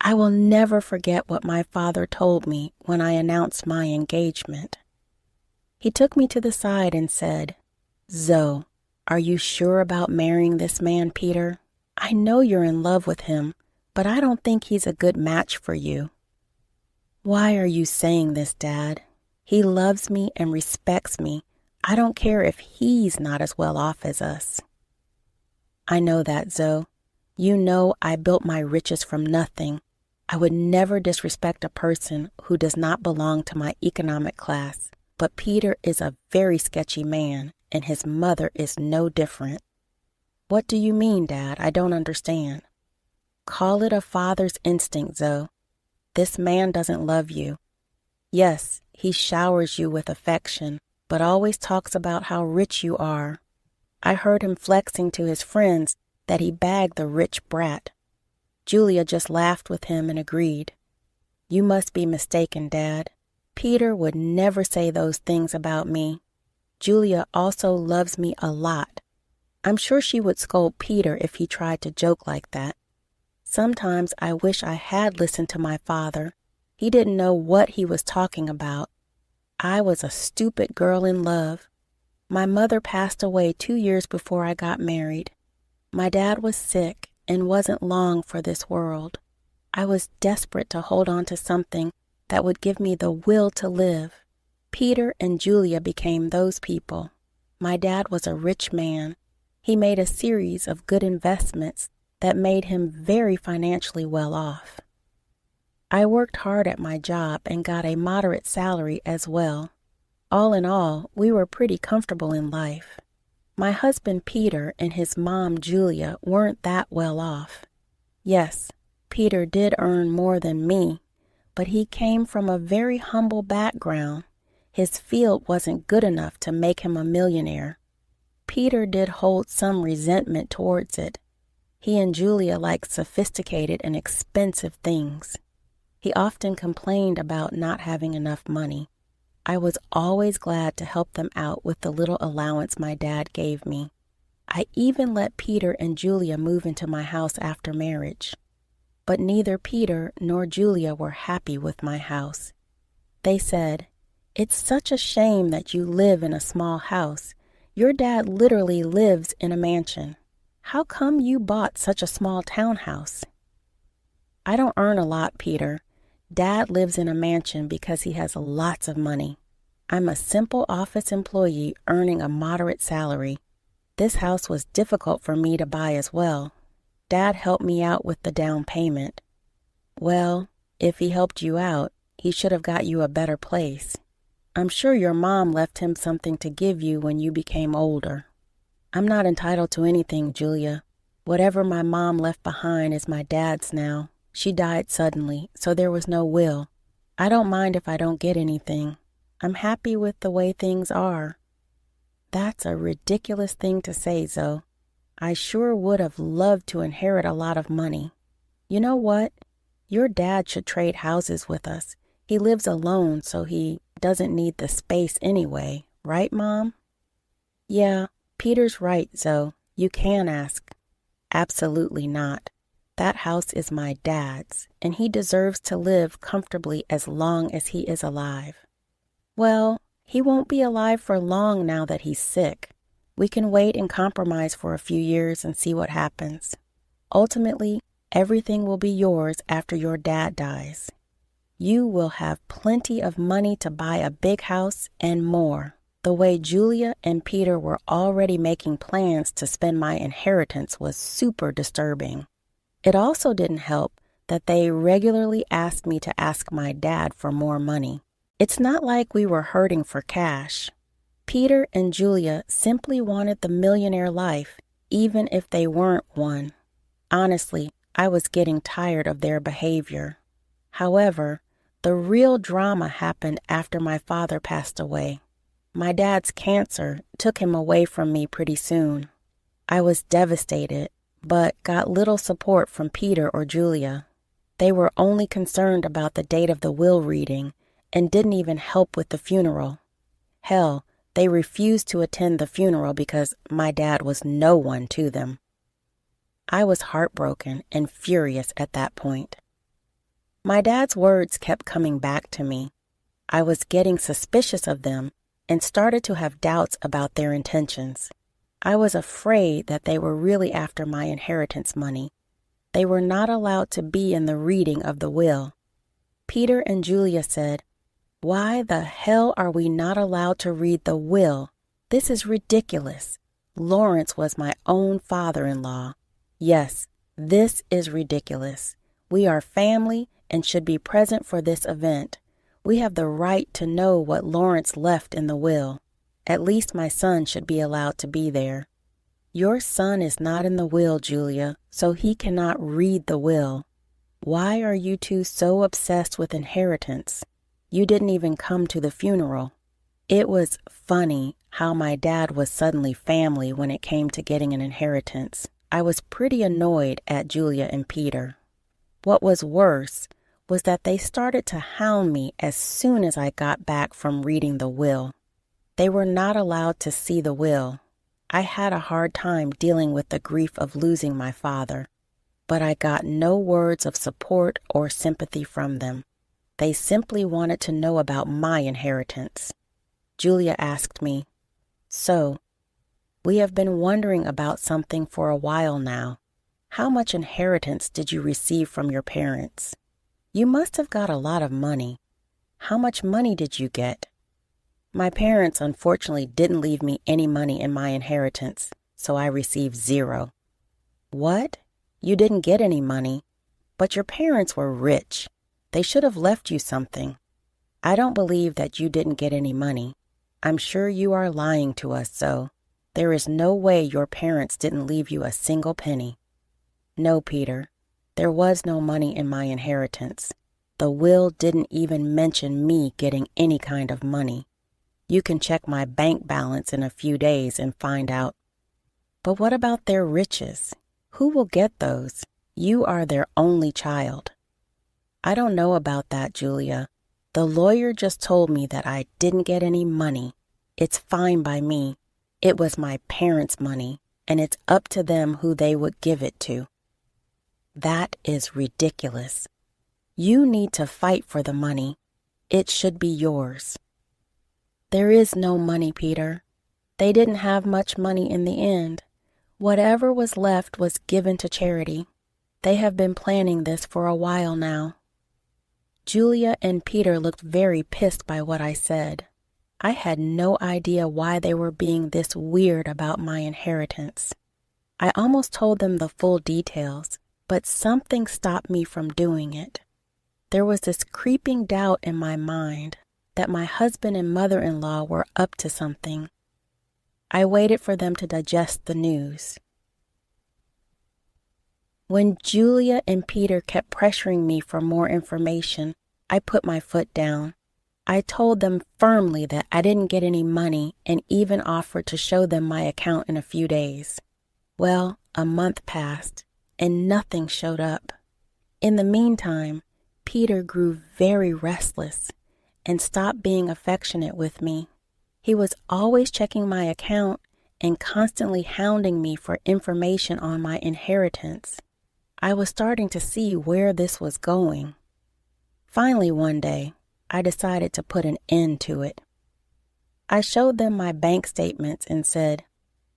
I will never forget what my father told me when I announced my engagement. He took me to the side and said, "Zoe, are you sure about marrying this man, Peter? I know you're in love with him, but I don't think he's a good match for you." "Why are you saying this, Dad? He loves me and respects me. I don't care if he's not as well off as us." "I know that, Zoe. You know I built my riches from nothing. I would never disrespect a person who does not belong to my economic class, but Peter is a very sketchy man, and his mother is no different." "What do you mean, Dad? I don't understand." "Call it a father's instinct, Zoe. This man doesn't love you. Yes, he showers you with affection, but always talks about how rich you are. I heard him flexing to his friends that he bagged the rich brat. Julia just laughed with him and agreed. You must be mistaken, Dad. Peter would never say those things about me. Julia also loves me a lot. I'm sure she would scold Peter if he tried to joke like that. Sometimes I wish I had listened to my father. He didn't know what he was talking about. I was a stupid girl in love. My mother passed away 2 years before I got married. My dad was sick and wasn't long for this world. I was desperate to hold on to something that would give me the will to live. Peter and Julia became those people. My dad was a rich man. He made a series of good investments that made him very financially well off. I worked hard at my job and got a moderate salary as well. All in all, we were pretty comfortable in life. My husband Peter and his mom Julia weren't that well off. Yes, Peter did earn more than me, but he came from a very humble background. His field wasn't good enough to make him a millionaire. Peter did hold some resentment towards it. He and Julia liked sophisticated and expensive things. He often complained about not having enough money. I was always glad to help them out with the little allowance my dad gave me. I even let Peter and Julia move into my house after marriage. But neither Peter nor Julia were happy with my house. They said, "It's such a shame that you live in a small house. Your dad literally lives in a mansion. How come you bought such a small townhouse?" "I don't earn a lot, Peter. Dad lives in a mansion because he has lots of money. I'm a simple office employee earning a moderate salary. This house was difficult for me to buy as well. Dad helped me out with the down payment." "Well, if he helped you out, he should have got you a better place. I'm sure your mom left him something to give you when you became older." "I'm not entitled to anything, Julia. Whatever my mom left behind is my dad's now. She died suddenly, so there was no will. I don't mind if I don't get anything. I'm happy with the way things are." "That's a ridiculous thing to say, Zoe. I sure would have loved to inherit a lot of money. You know what? Your dad should trade houses with us. He lives alone, so he doesn't need the space anyway. Right, Mom?" "Yeah, Peter's right, Zoe. You can ask." "Absolutely not. That house is my dad's, and he deserves to live comfortably as long as he is alive." "Well, he won't be alive for long now that he's sick. We can wait and compromise for a few years and see what happens. Ultimately, everything will be yours after your dad dies. You will have plenty of money to buy a big house and more." The way Julia and Peter were already making plans to spend my inheritance was super disturbing. It also didn't help that they regularly asked me to ask my dad for more money. It's not like we were hurting for cash. Peter and Julia simply wanted the millionaire life, even if they weren't one. Honestly, I was getting tired of their behavior. However, the real drama happened after my father passed away. My dad's cancer took him away from me pretty soon. I was devastated, but got little support from Peter or Julia. They were only concerned about the date of the will reading and didn't even help with the funeral. Hell, they refused to attend the funeral because my dad was no one to them. I was heartbroken and furious at that point. My dad's words kept coming back to me. I was getting suspicious of them and started to have doubts about their intentions. I was afraid that they were really after my inheritance money. They were not allowed to be in the reading of the will. Peter and Julia said, "Why the hell are we not allowed to read the will? This is ridiculous. Lawrence was my own father-in-law. Yes, this is ridiculous. We are family and should be present for this event. We have the right to know what Lawrence left in the will. At least my son should be allowed to be there." "Your son is not in the will, Julia, so he cannot read the will. Why are you two so obsessed with inheritance? You didn't even come to the funeral." It was funny how my dad was suddenly family when it came to getting an inheritance. I was pretty annoyed at Julia and Peter. What was worse was that they started to hound me as soon as I got back from reading the will. They were not allowed to see the will. I had a hard time dealing with the grief of losing my father, but I got no words of support or sympathy from them. They simply wanted to know about my inheritance. Julia asked me, "So, we have been wondering about something for a while now. How much inheritance did you receive from your parents? You must have got a lot of money. How much money did you get?" "My parents unfortunately didn't leave me any money in my inheritance, so I received zero." "What? You didn't get any money? But your parents were rich. They should have left you something." "I don't believe that you didn't get any money. I'm sure you are lying to us, Zoe. There is no way your parents didn't leave you a single penny." "No, Peter. There was no money in my inheritance. The will didn't even mention me getting any kind of money. You can check my bank balance in a few days and find out." "But what about their riches? Who will get those? You are their only child." "I don't know about that, Julia. The lawyer just told me that I didn't get any money. It's fine by me. It was my parents' money, and it's up to them who they would give it to." "That is ridiculous. You need to fight for the money. It should be yours." "There is no money, Peter. They didn't have much money in the end. Whatever was left was given to charity. They have been planning this for a while now." Julia and Peter looked very pissed by what I said. I had no idea why they were being this weird about my inheritance. I almost told them the full details, but something stopped me from doing it. There was this creeping doubt in my mind that my husband and mother-in-law were up to something. I waited for them to digest the news. When Julia and Peter kept pressuring me for more information, I put my foot down. I told them firmly that I didn't get any money and even offered to show them my account in a few days. Well, a month passed and nothing showed up. In the meantime, Peter grew very restless and stopped being affectionate with me. He was always checking my account and constantly hounding me for information on my inheritance. I was starting to see where this was going. Finally, one day, I decided to put an end to it. I showed them my bank statements and said,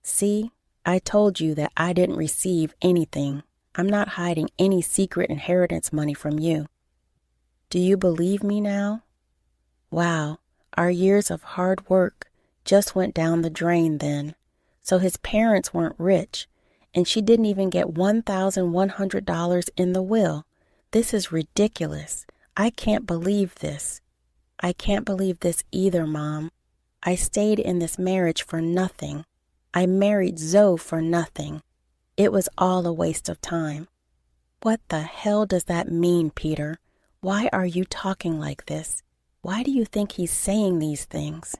"See, I told you that I didn't receive anything. I'm not hiding any secret inheritance money from you. Do you believe me now?" Wow, our years of hard work just went down the drain then. So his parents weren't rich, and she didn't even get $1,100 in the will. This is ridiculous. I can't believe this. "I can't believe this either, Mom. I stayed in this marriage for nothing. I married Zoe for nothing. It was all a waste of time." "What the hell does that mean, Peter? Why are you talking like this? Why do you think he's saying these things?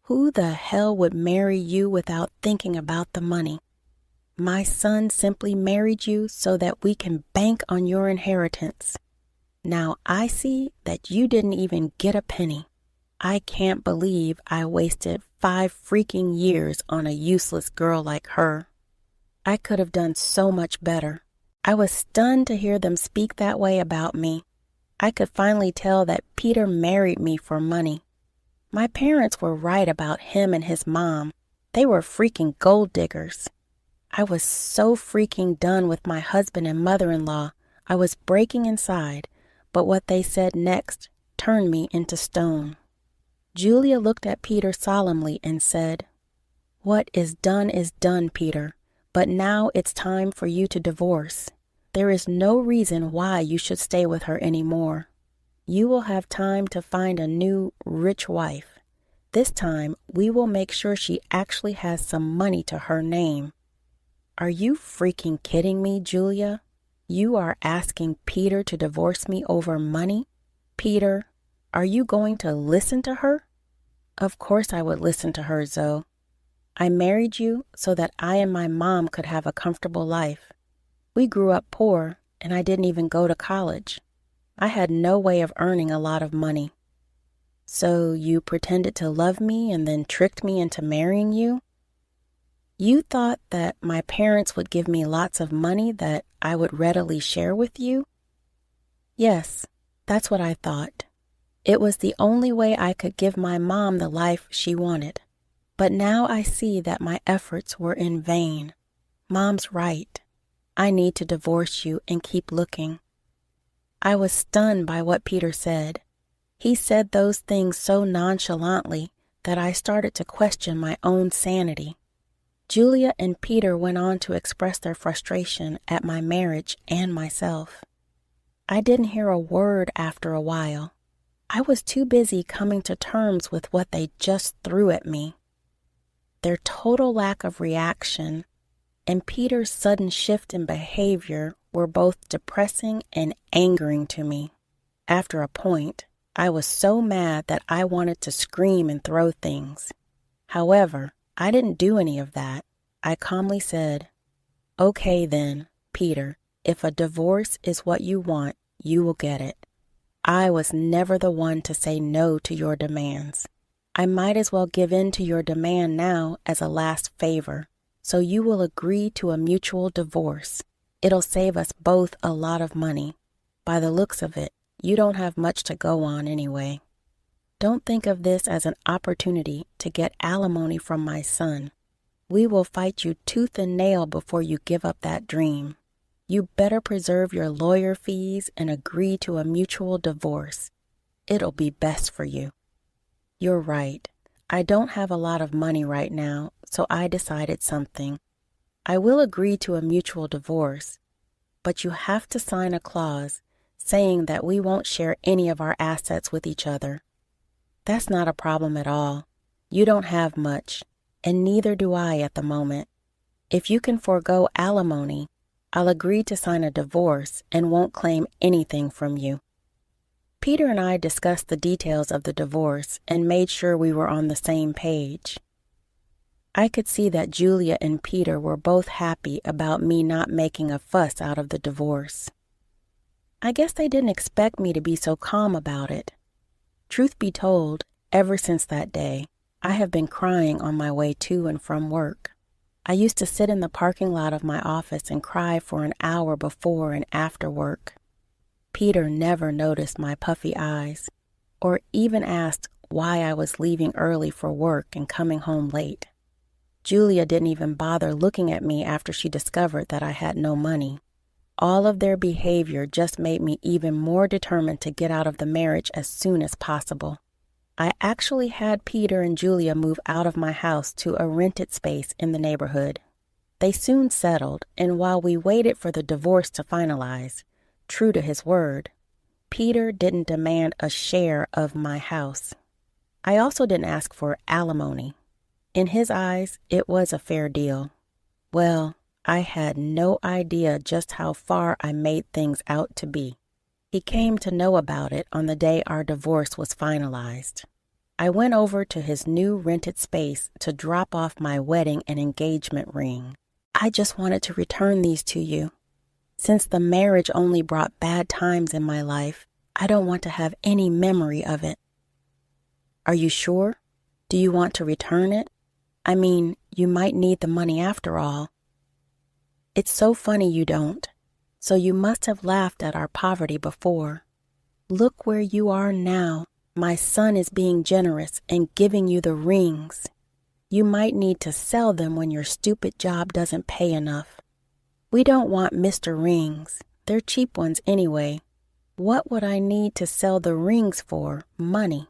Who the hell would marry you without thinking about the money? My son simply married you so that we can bank on your inheritance. Now I see that you didn't even get a penny. I can't believe I wasted 5 freaking years on a useless girl like her. I could have done so much better. I was stunned to hear them speak that way about me. I could finally tell that Peter married me for money. My parents were right about him and his mom. They were freaking gold diggers. I was so freaking done with my husband and mother-in-law. I was breaking inside, but what they said next turned me into stone. Julia looked at Peter solemnly and said, "What is done, Peter, but now it's time for you to divorce. There is no reason why you should stay with her anymore. You will have time to find a new, rich wife. This time, we will make sure she actually has some money to her name." Are you freaking kidding me, Julia? You are asking Peter to divorce me over money? Peter, are you going to listen to her? Of course I would listen to her, Zoe. I married you so that I and my mom could have a comfortable life. We grew up poor, and I didn't even go to college. I had no way of earning a lot of money. So you pretended to love me and then tricked me into marrying you? You thought that my parents would give me lots of money that I would readily share with you? Yes, that's what I thought. It was the only way I could give my mom the life she wanted. But now I see that my efforts were in vain. Mom's right. I need to divorce you and keep looking. I was stunned by what Peter said. He said those things so nonchalantly that I started to question my own sanity. Julia and Peter went on to express their frustration at my marriage and myself. I didn't hear a word after a while. I was too busy coming to terms with what they just threw at me. Their total lack of reaction and Peter's sudden shift in behavior were both depressing and angering to me. After a point, I was so mad that I wanted to scream and throw things. However, I didn't do any of that. I calmly said, "Okay then, Peter, if a divorce is what you want, you will get it. I was never the one to say no to your demands. I might as well give in to your demand now as a last favor. So you will agree to a mutual divorce. It'll save us both a lot of money. By the looks of it, you don't have much to go on anyway. Don't think of this as an opportunity to get alimony from my son. We will fight you tooth and nail before you give up that dream. You better preserve your lawyer fees and agree to a mutual divorce. It'll be best for you." You're right. I don't have a lot of money right now, so I decided something. I will agree to a mutual divorce, but you have to sign a clause saying that we won't share any of our assets with each other. That's not a problem at all. You don't have much, and neither do I at the moment. If you can forego alimony, I'll agree to sign a divorce and won't claim anything from you. Peter and I discussed the details of the divorce and made sure we were on the same page. I could see that Julia and Peter were both happy about me not making a fuss out of the divorce. I guess they didn't expect me to be so calm about it. Truth be told, ever since that day, I have been crying on my way to and from work. I used to sit in the parking lot of my office and cry for an hour before and after work. Peter never noticed my puffy eyes, or even asked why I was leaving early for work and coming home late. Julia didn't even bother looking at me after she discovered that I had no money. All of their behavior just made me even more determined to get out of the marriage as soon as possible. I actually had Peter and Julia move out of my house to a rented space in the neighborhood. They soon settled, and while we waited for the divorce to finalize, true to his word, Peter didn't demand a share of my house. I also didn't ask for alimony. In his eyes, it was a fair deal. Well, I had no idea just how far I made things out to be. He came to know about it on the day our divorce was finalized. I went over to his new rented space to drop off my wedding and engagement ring. I just wanted to return these to you. Since the marriage only brought bad times in my life, I don't want to have any memory of it. Are you sure? Do you want to return it? I mean, you might need the money after all. It's so funny you don't. So you must have laughed at our poverty before. Look where you are now. My son is being generous and giving you the rings. You might need to sell them when your stupid job doesn't pay enough. We don't want Mr. Rings. They're cheap ones anyway. What would I need to sell the rings for? Money.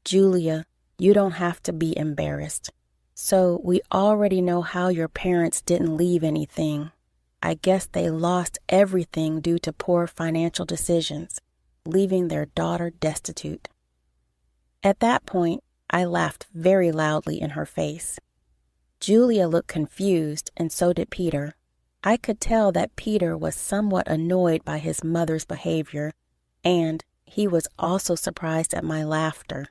Julia, you don't have to be embarrassed. So we already know how your parents didn't leave anything. I guess they lost everything due to poor financial decisions, leaving their daughter destitute. At that point, I laughed very loudly in her face. Julia looked confused, and so did Peter. I could tell that Peter was somewhat annoyed by his mother's behavior, and he was also surprised at my laughter.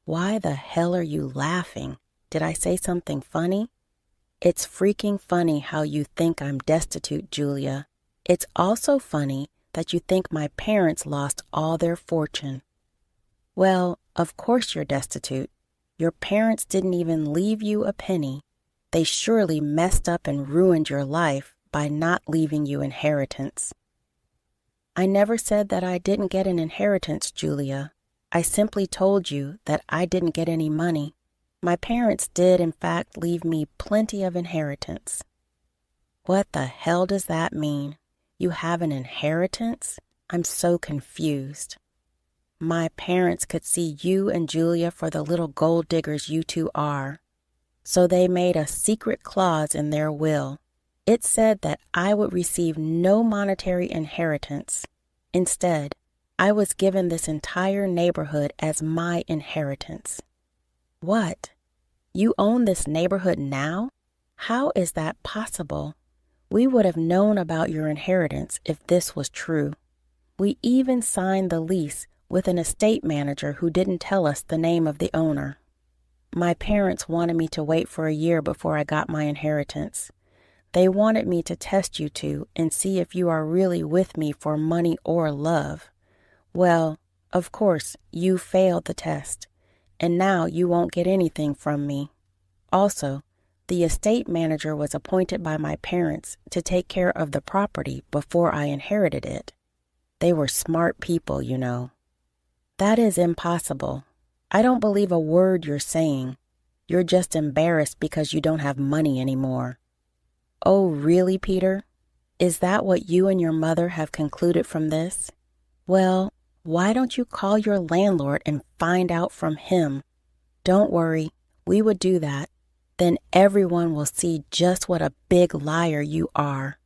Why the hell are you laughing? Did I say something funny? It's freaking funny how you think I'm destitute, Julia. It's also funny that you think my parents lost all their fortune. Well, of course you're destitute. Your parents didn't even leave you a penny. They surely messed up and ruined your life by not leaving you inheritance. I never said that I didn't get an inheritance, Julia. I simply told you that I didn't get any money. My parents did, in fact, leave me plenty of inheritance. What the hell does that mean? You have an inheritance? I'm so confused. My parents could see you and Julia for the little gold diggers you two are. So they made a secret clause in their will. It said that I would receive no monetary inheritance. Instead, I was given this entire neighborhood as my inheritance. What? You own this neighborhood now? How is that possible? We would have known about your inheritance if this was true. We even signed the lease with an estate manager who didn't tell us the name of the owner. My parents wanted me to wait for a year before I got my inheritance. They wanted me to test you two and see if you are really with me for money or love. Well, of course, you failed the test, and now you won't get anything from me. Also, the estate manager was appointed by my parents to take care of the property before I inherited it. They were smart people, you know. That is impossible. I don't believe a word you're saying. You're just embarrassed because you don't have money anymore. Oh, really, Peter? Is that what you and your mother have concluded from this? Well, why don't you call your landlord and find out from him? Don't worry, we would do that. Then everyone will see just what a big liar you are.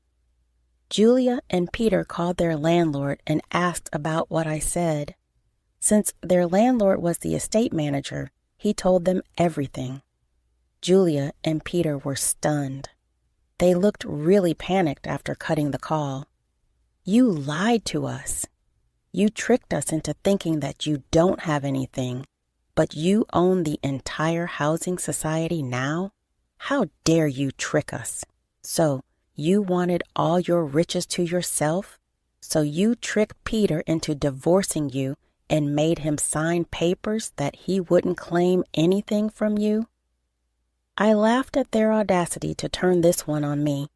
Julia and Peter called their landlord and asked about what I said. Since their landlord was the estate manager, he told them everything. Julia and Peter were stunned. They looked really panicked after cutting the call. You lied to us. You tricked us into thinking that you don't have anything, but you own the entire housing society now? How dare you trick us? So, you wanted all your riches to yourself? So you tricked Peter into divorcing you and made him sign papers that he wouldn't claim anything from you? I laughed at their audacity to turn this one on me.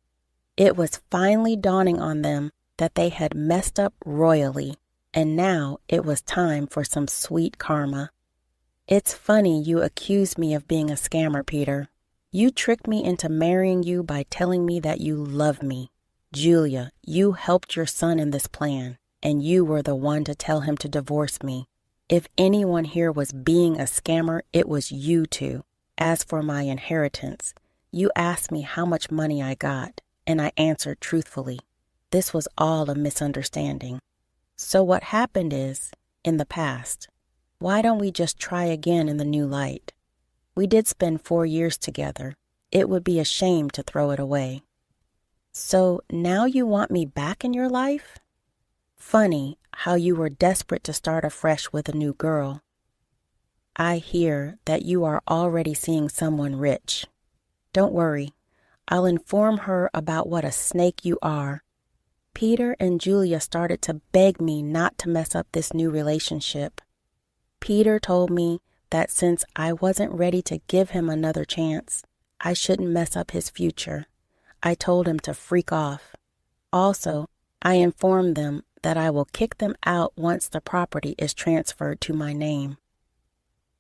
It was finally dawning on them that they had messed up royally, and now it was time for some sweet karma. It's funny you accused me of being a scammer, Peter. You tricked me into marrying you by telling me that you love me. Julia, you helped your son in this plan, and you were the one to tell him to divorce me. If anyone here was being a scammer, it was you two. As for my inheritance, you asked me how much money I got, and I answered truthfully. This was all a misunderstanding. So what happened is, in the past, why don't we just try again in the new light? We did spend 4 years together. It would be a shame to throw it away. So now you want me back in your life? Funny how you were desperate to start afresh with a new girl. I hear that you are already seeing someone rich. Don't worry, I'll inform her about what a snake you are. Peter and Julia started to beg me not to mess up this new relationship. Peter told me that since I wasn't ready to give him another chance, I shouldn't mess up his future. I told him to freak off. Also, I informed them that I will kick them out once the property is transferred to my name.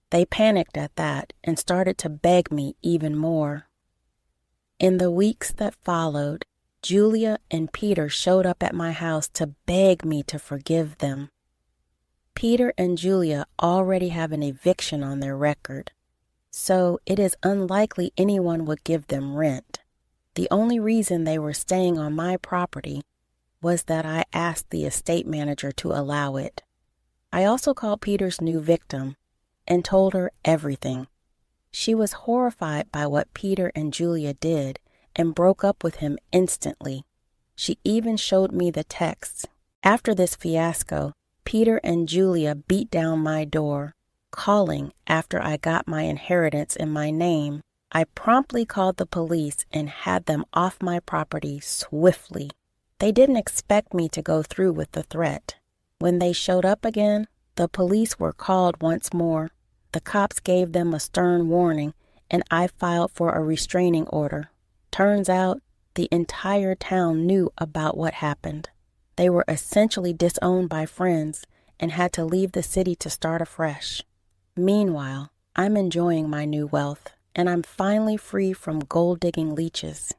They panicked at that and started to beg me even more. In the weeks that followed, Julia and Peter showed up at my house to beg me to forgive them. Peter and Julia already have an eviction on their record, so it is unlikely anyone would give them rent. The only reason they were staying on my property was that I asked the estate manager to allow it. I also called Peter's new victim and told her everything. She was horrified by what Peter and Julia did and broke up with him instantly. She even showed me the texts. After this fiasco, Peter and Julia beat down my door, calling after I got my inheritance in my name. I promptly called the police and had them off my property swiftly. They didn't expect me to go through with the threat. When they showed up again, the police were called once more. The cops gave them a stern warning, and I filed for a restraining order. Turns out, the entire town knew about what happened. They were essentially disowned by friends and had to leave the city to start afresh. Meanwhile, I'm enjoying my new wealth, and I'm finally free from gold-digging leeches.